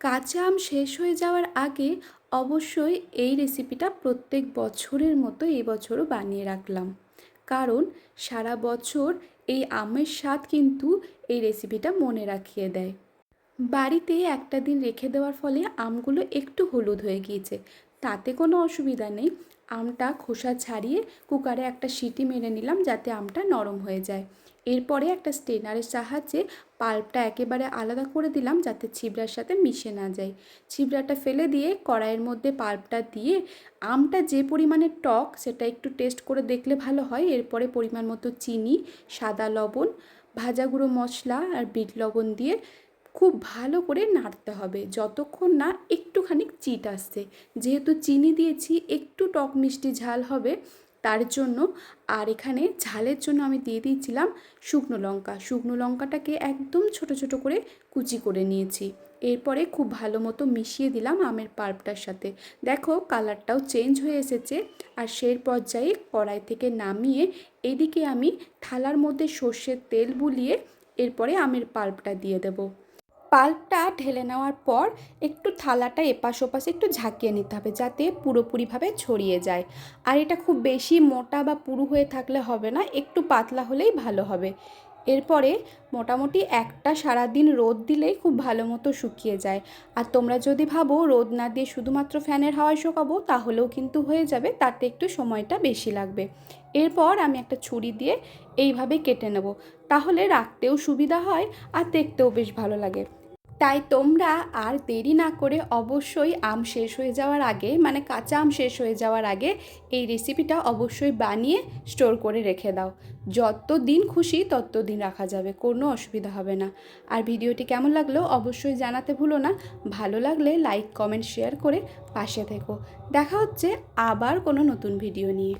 কাঁচা আম শেষ হয়ে যাওয়ার আগে অবশ্যই এই রেসিপিটা প্রত্যেক বছরের মতো এই বছরও বানিয়ে রাখলাম। কারণ সারা বছর এই আমের স্বাদ কিন্তু এই রেসিপিটা মনে রাখিয়ে দেয়। বাড়িতে একটা দিন রেখে দেওয়ার ফলে আমগুলো একটু হলুদ হয়ে গিয়েছে, তাতে কোনো অসুবিধা নেই। আমটা খোসা ছাড়িয়ে কুকারে একটা সিটি মেরে নিলাম যাতে আমটা নরম হয়ে যায়। এরপরে একটা স্ট্রেনারের সাহায্যে পাল্পটা একেবারে আলাদা করে দিলাম যাতে ছিবড়ার সাথে মিশে না যায়। ছিবড়াটা ফেলে দিয়ে কড়াইয়ের মধ্যে পাল্পটা দিয়ে আমটা যে পরিমাণে টক সেটা একটু টেস্ট করে দেখলে ভালো হয়। এরপরে পরিমাণ মতো চিনি, সাদা লবণ, ভাজা গুঁড়ো মশলা আর বিট লবণ দিয়ে খুব ভালো করে নাড়তে হবে যতক্ষণ না একটুখানি চিট আসছে। যেহেতু চিনি দিয়েছি একটু টক মিষ্টি ঝাল হবে তার জন্য। আর এখানে ঝালের জন্য আমি দিয়ে দিয়েছিলাম শুকনো লঙ্কা। শুকনো লঙ্কাটাকে একদম ছোট ছোট করে কুচি করে নিয়েছি। এরপরে খুব ভালো মতো মিশিয়ে দিলাম আমের পাল্পটার সাথে। দেখো কালারটাও চেঞ্জ হয়ে এসেছে। আর সেই পর্যায়ে কড়াই থেকে নামিয়ে এদিকে আমি থালার মধ্যে সর্ষের তেল বুলিয়ে এরপরে আমের পাল্পটা দিয়ে দেবো। পাল্পটা ঢেলে নেওয়ার পর একটু থালাটা এপাশ ওপাশে একটু ঝাঁকিয়ে নিতে হবে যাতে পুরোপুরিভাবে ছড়িয়ে যায়। আর এটা খুব বেশি মোটা বা পুরু হয়ে থাকলে হবে না, একটু পাতলা হলেই ভালো হবে। এরপরে মোটামুটি একটা সারাদিন রোদ দিলেই খুব ভালো মতো শুকিয়ে যায়। আর তোমরা যদি ভাবো রোদ না দিয়ে শুধুমাত্র ফ্যানের হাওয়ায় শুকাবো তাহলেও কিন্তু হয়ে যাবে, তাতে একটু সময়টা বেশি লাগবে। এরপর আমি একটা ছুরি দিয়ে এইভাবে কেটে নেব, তাহলে রাখতেও সুবিধা হয় আর দেখতেও বেশ ভালো লাগে। তাই তোমরা আর দেরি না করে অবশ্যই আম শেষ হয়ে যাওয়ার আগে, মানে কাঁচা আম শেষ হয়ে যাওয়ার আগে এই রেসিপিটা অবশ্যই বানিয়ে স্টোর করে রেখে দাও। যত দিন খুশি তত দিন রাখা যাবে, কোনো অসুবিধা হবে না। আর ভিডিওটি কেমন লাগলো অবশ্যই জানাতে ভুলো না। ভালো লাগলে লাইক, কমেন্ট, শেয়ার করে পাশে থেকো। দেখা হচ্ছে আবার কোনো নতুন ভিডিও নিয়ে।